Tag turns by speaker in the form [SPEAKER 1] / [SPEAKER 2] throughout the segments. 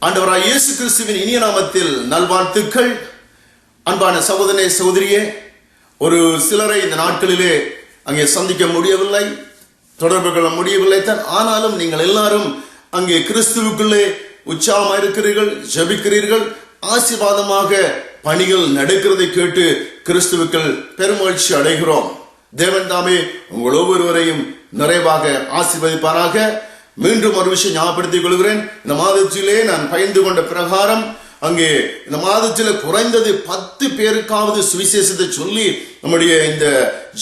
[SPEAKER 1] ஆண்டவராய் இயேசு கிறிஸ்துவின் இனிய நாமத்தில் நல்வாழ்த்துக்கள். அன்பான சகோதரனே சகோதரியே, ஒரு சிலரை இந்த நாட்களிலே அங்கே சந்திக்க முடியவில்லை, தொடர்பு கொள்ள முடியவில்லை தான். ஆனாலும் நீங்கள் எல்லாரும் அங்கே கிறிஸ்துவுக்குள்ளே உற்சாகமாக இருக்கிறீர்கள், ஜெபிக்கிறீர்கள். ஆசீர்வாதமாக பணிகள் நடக்கிறதை கேட்டு கிறிஸ்துவுக்குள் பெருமகிழ்ச்சி அடைகிறோம். தேவன் தாமே உங்கள் ஒவ்வொருவரையும் நிறைவாக ஆசீர்வதிப்பாராக. மீண்டும் ஒரு விஷயம் ஞாபகப்படுத்திக் கொள்கிறேன். இந்த மாதத்திலே நான் பயந்து கொண்ட பிரகாரம் அங்கே இந்த மாதத்தில் குறைந்தது 10 பேருக்காவது சுவிசேஷத்தை சொல்லி நம்முடைய இந்த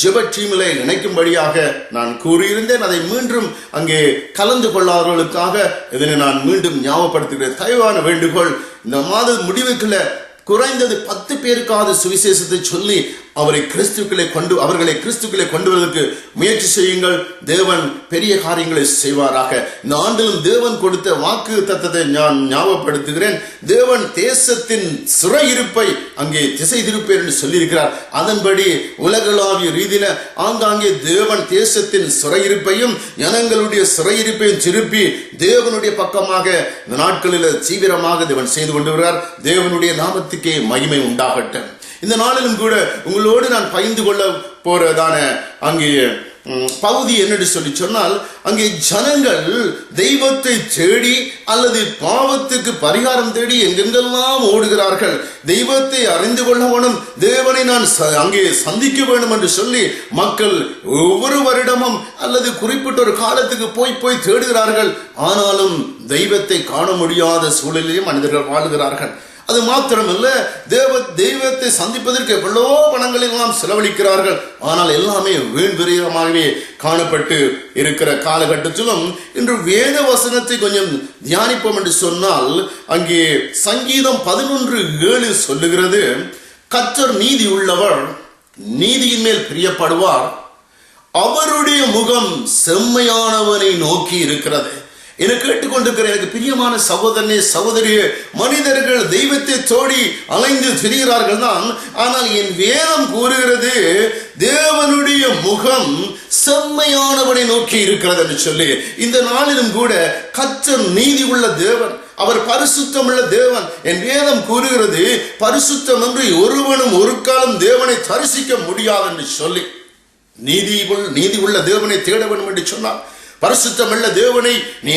[SPEAKER 1] ஜெப டீமிலே நினைக்கும்படியாக நான் கூறியிருந்தேன். அதை மீண்டும் அங்கே கலந்து கொள்ளாதவர்களுக்காக இதனை நான் மீண்டும் ஞாபகப்படுத்துகிறேன். தயவான வேண்டுகோள், இந்த மாத முடிவுக்குள்ள குறைந்தது 10 பேருக்காவது சுவிசேஷத்தை சொல்லி அவர்களை கிறிஸ்துக்களை கொண்டு வருவதற்கு முயற்சி செய்யுங்கள். தேவன் பெரிய காரியங்களை செய்வாராக. இந்த ஆண்டிலும் தேவன் கொடுத்த வாக்கு தத்தத்தை நான் ஞாபகப்படுத்துகிறேன். தேவன் தேசத்தின் சிறையிருப்பை அங்கே திசை திருப்பேர் என்று சொல்லியிருக்கிறார். அதன்படி உலகளாவிய ரீதியில ஆங்காங்கே தேவன் தேசத்தின் சிறையிருப்பையும் ஜனங்களுடைய சிறையிருப்பையும் திருப்பி தேவனுடைய பக்கமாக இந்த நாட்களில் தீவிரமாக தேவன் செய்து கொண்டு வருகிறார். தேவனுடைய நாமத்துக்கே மகிமை உண்டாகட்டும். இந்த நாளிலும் கூட உங்களோடு நான் பகிர்ந்து கொள்ள போறதான அங்கே பகுதி என்னென்று சொல்லி சொன்னால், அங்கே ஜனங்கள் தெய்வத்தை தேடி அல்லது பாவத்துக்கு பரிகாரம் தேடி எங்கெங்கெல்லாம் ஓடுகிறார்கள். தெய்வத்தை அறிந்து கொள்ளவனும் தேவனை நான் அங்கே சந்திக்க வேண்டும் என்று சொல்லி மக்கள் ஒவ்வொரு வருடமும் அல்லது குறிப்பிட்ட ஒரு காலத்துக்கு போய் தேடுகிறார்கள். ஆனாலும் தெய்வத்தை காண முடியாத சூழலிலே மனிதர்கள் வாழ்கிறார்கள். அது மாத்திரமல்ல, தெய்வத்தை சந்திப்பதற்கு எவ்வளோ பணங்களை எல்லாம் செலவழிக்கிறார்கள். ஆனால் எல்லாமே வீண் விரயமாகவே காணப்பட்டு இருக்கிற காலகட்டத்திலும் இன்று வேத வசனத்தை கொஞ்சம் தியானிப்போம் என்று சொன்னால், அங்கே சங்கீதம் 11:7 சொல்லுகிறது, கர்த்தர் நீதி உள்ளவர், நீதியின் மேல் பிரியப்படுவார், அவருடைய முகம் செம்மையானவனை நோக்கி இருக்கிறது. என கேட்டுக்கொண்டிருக்கிற எனக்கு பிரியமான சகோதரனே சகோதரியே, மனிதர்கள் தெய்வத்தை தேடி அலைந்து திரிகிறார்கள் தான். ஆனால் என் வேதம் கூறுகிறது தேவனுடைய முகம் செம்மையானவனை நோக்கி இருக்கிறது என்று சொல்லி, இந்த நாளிலும் கூட கர்த்தர் நீதி உள்ள தேவன், அவர் பரிசுத்தம் உள்ள தேவன். என் வேதம் கூறுகிறது பரிசுத்தம் என்று ஒருவனும் ஒரு காலம் தேவனை தரிசிக்க முடியாது என்று சொல்லி, நீதி உள்ள தேவனை தேட வேண்டும் என்று சொன்னார். பரிசுத்தமுள்ள தேவனை நீ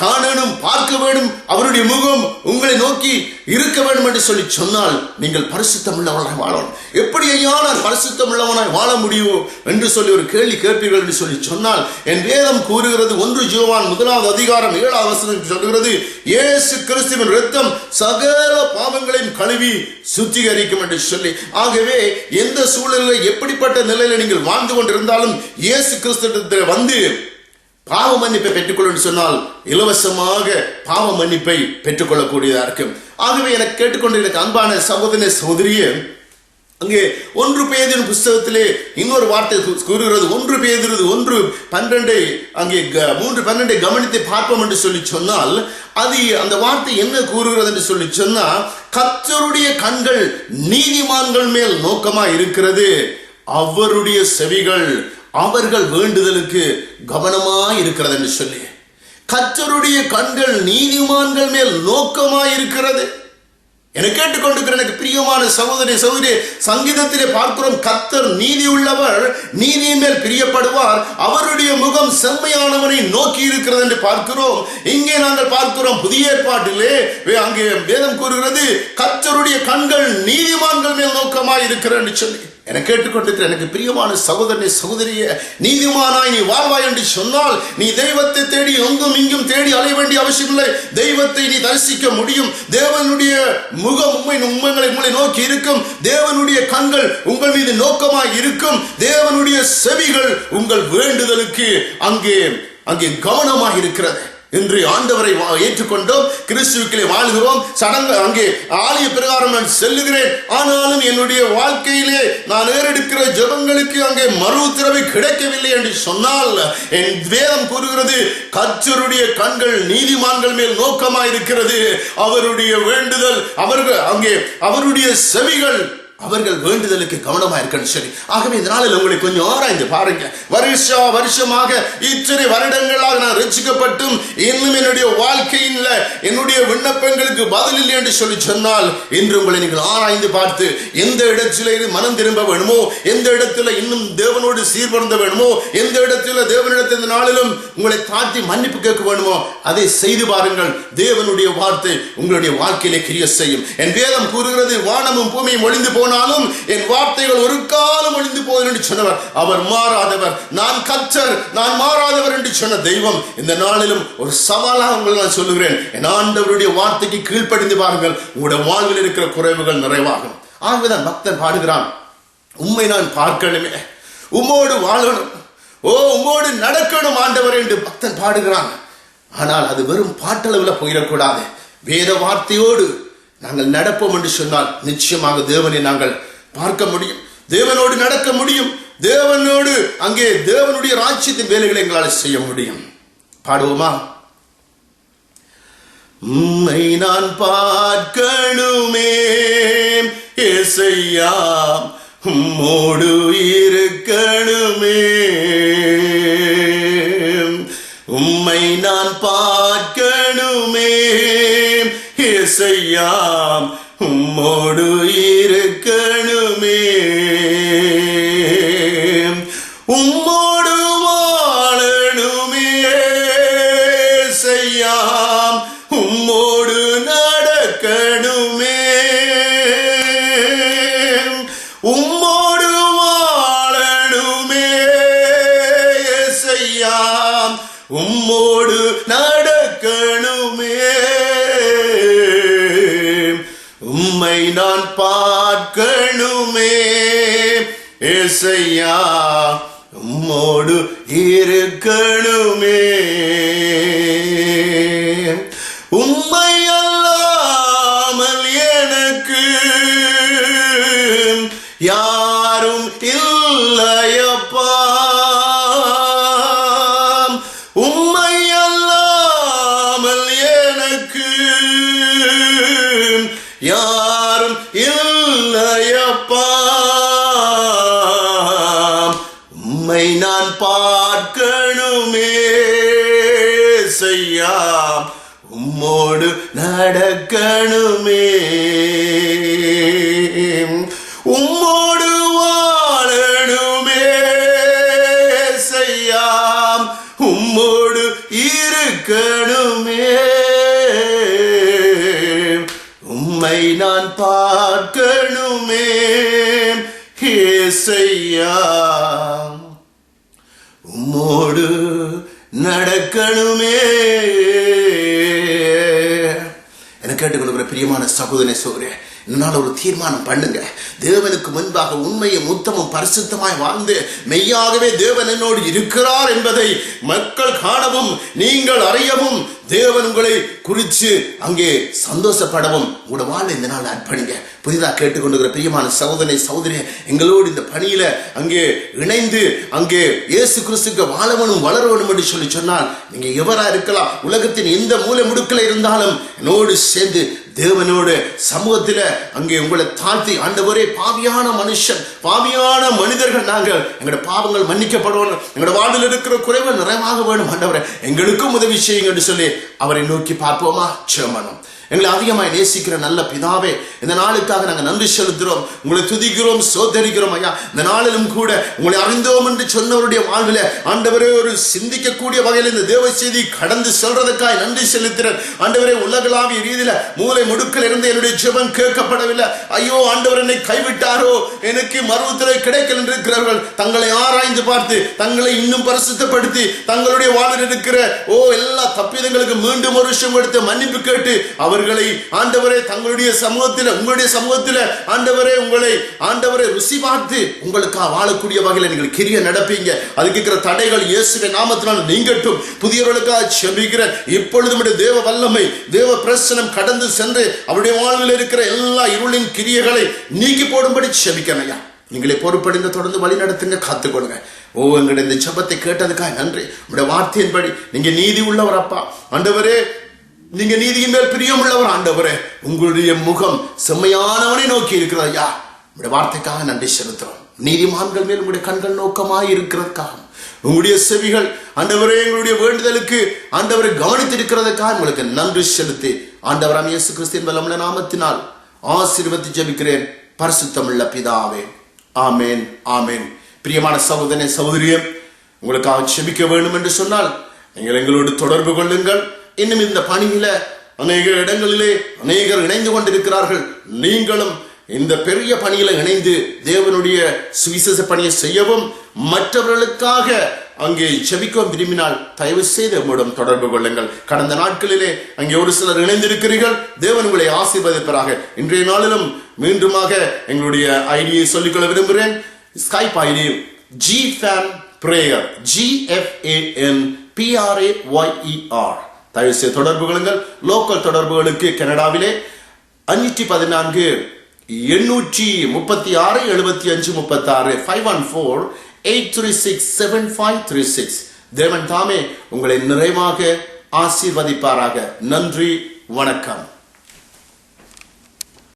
[SPEAKER 1] காணணும், பார்க்க வேண்டும், அவருடைய முகம் உங்களை நோக்கி இருக்க வேண்டும் என்று சொல்லி சொன்னால் நீங்கள் பரிசுத்தம் உள்ளவனாய் வாழணும். எப்படி ஐயா நான் பரிசுத்தம் உள்ளவனாய் வாழ முடியும் என்று சொல்லி ஒரு கேள்வி கேட்பீர்கள் என்று சொல்லி சொன்னால், என் வேதம் கூறுகிறது 1 யோவான் 1:7 சொல்லுகிறது, இயேசு கிறிஸ்துவின் இரத்தம் சகல பாவங்களையும் கழுவி சுத்திகரிக்கும் என்று சொல்லி. ஆகவே எந்த சூழலில் எப்படிப்பட்ட நிலையில நீங்கள் வாழ்ந்து கொண்டிருந்தாலும் இயேசு கிறிஸ்துவிடத்தில் வந்து பாவ மன்னிப்பை பெற்றுக்கொள்ள சொன்னால் இலவசமாக பாவ மன்னிப்பை பெற்றுக்கொள்ளக்கூடியதா இருக்கும். ஆகவே எனக்கு கேட்டுக்கொண்டு எனக்கு அன்பான சகோதரனே சகோதரியே, அங்கே 1 பேதுரு புஸ்தகத்திலே இன்னொரு வார்த்தை கூறுகிறது. 1 பேதுரு 1:12 அங்கே 3:12 கவனித்து பார்ப்போம் என்று சொல்லி சொன்னால், அது அந்த வார்த்தை என்ன கூறுகிறது என்று சொல்லி சொன்னா, கர்த்தருடைய கண்கள் நீதிமான்கள் மேல் நோக்கமா இருக்கிறது, அவருடைய செவிகள் அவர்கள் வேண்டுதலுக்கு கவனமாய் இருக்கிறது என்று சொல்லி, கர்த்தருடைய கண்கள் நீதிமான்கள் மேல் நோக்கமாய் இருக்கிறது. என கேட்டுக்கொண்டிருக்கிற எனக்கு பிரியமான சகோதரி சகோதரி, சங்கீதத்திலே பார்க்கிறோம், கர்த்தர் நீதி உள்ளவர், நீதியின் மேல் பிரியப்படுவார், அவருடைய முகம் செம்மையானவனை நோக்கி இருக்கிறது என்று பார்க்கிறோம். இங்கே நாங்கள் பார்க்கிறோம் புதிய ஏற்பாட்டிலே அங்கே வேதம் கூறுகிறது கர்த்தருடைய கண்கள் நீதிமான்கள் மேல் நோக்கமாய் இருக்கிறது என்று சொல்லி. என கேட்டுக்கொண்டிருக்கிற எனக்கு பிரியமான சகோதரனே சகோதரியே, நீதிமானாய் நீ வாழ்வாய் என்று சொன்னால் நீ தெய்வத்தை தேடி எங்கும் இங்கும் தேடி அலைய வேண்டிய அவசியம் இல்லை. தெய்வத்தை நீ தரிசிக்க முடியும். தேவனுடைய முகம் உங்களை நோக்கி இருக்கும். தேவனுடைய கண்கள் உங்கள் மீது நோக்கமாய் இருக்கும். தேவனுடைய செவிகள் உங்கள் வேண்டுதலுக்கு அங்கே கவனமாக இருக்கிறது. இன்று ஆண்டவரை ஏற்றுக்கொண்டோம், கிறிஸ்துவுக்குள்ளே வாழ்கிறோம், சடங்கு அங்கே ஆலய பிரகாரம் நான் செல்லுகிறேன். ஆனாலும் என்னுடைய வாழ்க்கையிலே நான் ஏறெடுக்கிற ஜெபங்களுக்கு அங்கே மறு உத்தரவு கிடைக்கவில்லை என்று சொன்னால், என் வேதம் கூறுகிறது கர்த்தருடைய கண்கள் நீதிமான்கள் மேல் நோக்கமாய் இருக்கிறது, அவருடைய வேண்டுதல் அவருடைய செவிகள் அவர்கள் வேண்டுதலுக்கு கவனமா இருக்கணும் சொல்லி. ஆகவே இந்த நாளில் உங்களை கொஞ்சம் ஆராய்ந்து பாருங்க. வருஷமாக இத்தனை வருடங்களாக நான் ரட்சிக்கப்பட்டும் இன்னும் என்னுடைய வாழ்க்கையில் என்னுடைய விண்ணப்பங்களுக்கு பதில் இல்லை என்று சொல்லி சொன்னால், இன்று உங்களை நீங்கள் ஆராய்ந்து பார்த்து எந்த இடத்துல மனம் திரும்ப வேணுமோ, எந்த இடத்துல இன்னும் தேவனோடு சீர்படுத்த வேணுமோ, எந்த இடத்துல தேவனிடத்தில் இந்த நாளிலும் உங்களை தாழ்த்தி மன்னிப்பு கேட்க வேணுமோ அதை செய்து பாருங்கள். தேவனுடைய வார்த்தை உங்களுடைய வாழ்க்கையிலே கிரியை செய்யும். என் வேதம் கூறுகிறது, வானமும் பூமியும் ஒளிந்து போனாலும் என் வார்த்தைகள் ஒரு காலம் ஒளிந்து போவதில்லை என்று சொன்னவர். அவர் மாறாதவர். நான் கர்த்தர், நான் மாறாதவர் என்று சொன்ன தெய்வம். இந்த நாளிலும் ஒரு சவாலாக உங்களை நான் சொல்லுகிறேன், என் ஆண்டவருடைய வார்த்தைக்கு கீழ்ப்படிந்து பாருங்கள். உங்களுடைய வாழ்வில் இருக்கிற குறைவுகள் நிறைவாகும். ஆகவேதான் பக்தன் பாடுகிறான், உம்மை நான் பார்க்கணுமே, உம்மோடு வாழணும், உம்மோடு நடக்கணும் ஆண்டவர் என்று பக்தன் பாடுகிறான். ஆனால் அது வெறும் பாட்டளவில் போயிடக்கூடாது. வேத வார்த்தையோடு நாங்கள் நடப்போம் என்று சொன்னால் நிச்சயமாக தேவனை நாங்கள் பார்க்க முடியும், தேவனோடு நடக்க முடியும், தேவனோடு அங்கே தேவனுடைய ராஜ்யத்தின் வேலைகளை எங்களால் செய்ய முடியும். பாடுவோமா? உம்மை நான் பார்க்கணுமே ஏசையா, உம்மோடு இருக்கணுமே, உம்மை நான் பார்க்கணுமே ஏசையா, உம்மோடு இருக்கணுமே, உம்மோடு வாழணுமே ஏசையா, உம்மோடு நடக்கணுமே, உம்மோடு வாழணுமே ஏசையா, உம்மோடு நடக்கணுமே, உம்மை நான் பார்க்கணுமே ஏசையா, உம்மோடு இருக்கணுமே, உம்மை அல்லாமல் எனக்கு யாரும் இல்லையப்பா, உம்மை அல்லாமல் எனக்கு யாரும் இல்லையப்பா, உம்மை நான் பார்க்கணுமே ஏசையா, உம்மோடு நடக்கணுமே, உம்மோடு வாழணுமே ஏசையா, உம்மோடு இருக்கணுமே, உம்மை நான் பார்க்கணுமே ஏசையா, உம்மோடு நடக்கணுமே. என கேட்டுக்கொள்கிற பிரியமான சகோதரனே சகோதரே, என்னால் ஒரு தீர்மானம் பண்ணுங்க. தேவனுக்கு முன்பாக உண்மையும் உத்தமும் பரிசுத்தமாய் வாழ்ந்து மெய்யாகவே தேவன் என்னோடு இருக்கிறார் என்பதை மக்கள் காணவும் நீங்கள் அறியவும், தேவன் உங்களை குறித்து அங்கே சந்தோஷப்படவும் உங்களோட வாழ்வை இந்த நாள் அர்ப்பணிங்க. புதிதாக கேட்டுக்கொண்டிருக்கிற பிரியமான சகோதரனை சகோதரி, எங்களோடு இந்த பணியில அங்கே இணைந்து அங்கே இயேசு கிறிஸ்துக்கு வாழவனும் வளரவனும் என்று சொல்லி சொன்னால், நீங்க எவரா இருக்கலாம், உலகத்தின் எந்த மூலை முடுக்கில் இருந்தாலும் என்னோடு சேர்ந்து தேவனோடு சமூகத்தில் அங்கே உங்களை தாழ்த்தி, ஆண்டவரே பாவியான மனுஷன், பாவியான மனிதர்கள் நாங்கள், எங்களோட பாவங்கள் மன்னிக்கப்படணும், எங்களோட வாழ்வில் இருக்கிற குறைவு நிறைவாக வேணும், ஆண்டவரே எங்களுக்கும் உதவி செய்யுங்க என்று சொல்லி அவரை நோக்கி பார்ப்போமா? ஜெபம். எங்களை அதிகமாய் நேசிக்கிற நல்ல பிதாவே, இந்த நாளுக்காக நாங்கள் நன்றி செலுத்துகிறோம், உங்களை துதிக்கிறோம், சோதரிக்கிறோம் ஐயா. இந்த நாளிலும் கூட உங்களை அறிந்தோம் என்று சொன்னவருடைய வாழ்வில் ஆண்டவரே ஒரு சிந்திக்கக்கூடிய வகையில் இந்த தேவ செய்தி கடந்து செல்றதுக்காக நன்றி செலுத்துகிறேன் ஆண்டவரே. உலகளாவிய ரீதியில மூளை முடுக்கில் இருந்து என்னுடைய ஜெபம் கேட்கப்படவில்லை. ஐயோ ஆண்டவர் என்னை கைவிட்டாரோ, எனக்கு மருவத்திலே கிடைக்கல் என்று இருக்கிறவர்கள் தங்களை ஆராய்ந்து பார்த்து தங்களை இன்னும் பரிசுத்தப்படுத்தி தங்களுடைய வாழ்வில் இருக்கிற எல்லா தப்பிதங்களுக்கு மீண்டும் ஒரு விஷயம் எடுத்து மன்னிப்பு கேட்டு அவர்களை ஆண்டவரே தங்களுடைய சமூகத்தில், உங்களுடைய சமூகத்தில் ஆண்டவரே உங்களை ஆண்டவரே ருசி பார்த்து உங்களுக்காக வாழக்கூடிய வகையில் நீங்கள் கிரியை நடப்பீங்க. அதுக்கு இருக்கிற தடைகள் இயேசுவின் நாமத்தினால் நீங்கட்டும். புதியவர்களுக்காக செபிக்கிறேன். இப்பொழுது தேவ வல்லமை, தேவ பிரசனம் கடந்து சென்று அவருடைய வாழ்வில் இருக்கிற எல்லா இருளின் கிரியைகளை நீக்கி போடும்படி செபிக்கிறேன் ஐயா. நீங்களே பொறுப்படைந்து தொடர்ந்து வழி நடத்துங்க, காத்துக்கொள்ளுங்க. எங்களுடைய இந்த ஜெபத்தை கேட்டதுக்காக நன்றி. உங்களுடைய வார்த்தையின்படி நீங்க நீதி உள்ளவர் அப்பா. ஆண்டவரே நீங்க நீதியின் மேல் பிரியம் உள்ளவர் ஆண்டவரே. உங்களுடைய முகம் செம்மையானவனை நோக்கி இருக்கிறது ஐயா. உங்களுடைய வார்த்தைக்காக நன்றி செலுத்துறோம். நீதிமான்கள் மேல் உங்களுடைய கண்கள் நோக்கமாய் இருக்கிறதுக்காக உங்களுடைய செவிகள் ஆண்டவரே எங்களுடைய வேண்டுதலுக்கு ஆண்டவரை கவனித்திருக்கிறதுக்காக உங்களுக்கு நன்றி செலுத்தி ஆண்டவராம் இயேசு கிறிஸ்துவின் வல்லமையுள்ள நாமத்தினால் ஆசீர்வதித்து ஜெபிக்கிறேன் பரிசுத்தமுள்ள பிதாவே. ஆமேன், ஆமேன். பிரியமான சகோதரனே, சகோதரியே, உங்களுக்காக ஜெபிக்க வேண்டும் என்று சொன்னால் நீங்கள் எங்களோடு தொடர்பு கொள்ளுங்கள். இன்னும் இந்த பணியில அநேக இடங்களிலே அநேகர் இணைந்து கொண்டிருக்கிறார்கள். நீங்களும் இந்த பெரிய பணியில இணைந்து தேவனுடைய சுவிசேஷ பணியை செய்யவும் மற்றவர்களுக்காக அங்கே ஜெபிக்கவும் விரும்பினால் தயவு செய்து நம்முடன் தொடர்பு கொள்ளுங்கள். கடந்த நாட்களிலே அங்கே ஒரு சிலர் இணைந்திருக்கிறீர்கள். தேவன் உங்களை ஆசீர்வதிப்பாராக. இன்றைய நாளிலும் மீண்டுமாக எங்களுடைய ஐடியை சொல்லிக்கொள்ள விரும்புகிறேன். Skype ID GFAN Prayer, GFAN PRAYER. தயவு செய்து தொடர்பு கொள்ளுங்கள். லோக்கல் தொடர்புகளுக்கு கனடாவிலே 514 836 75 36 514 836 7536. தேவன் தாமே உங்களை நிறைவாக ஆசீர்வதிப்பாராக. நன்றி, வணக்கம்.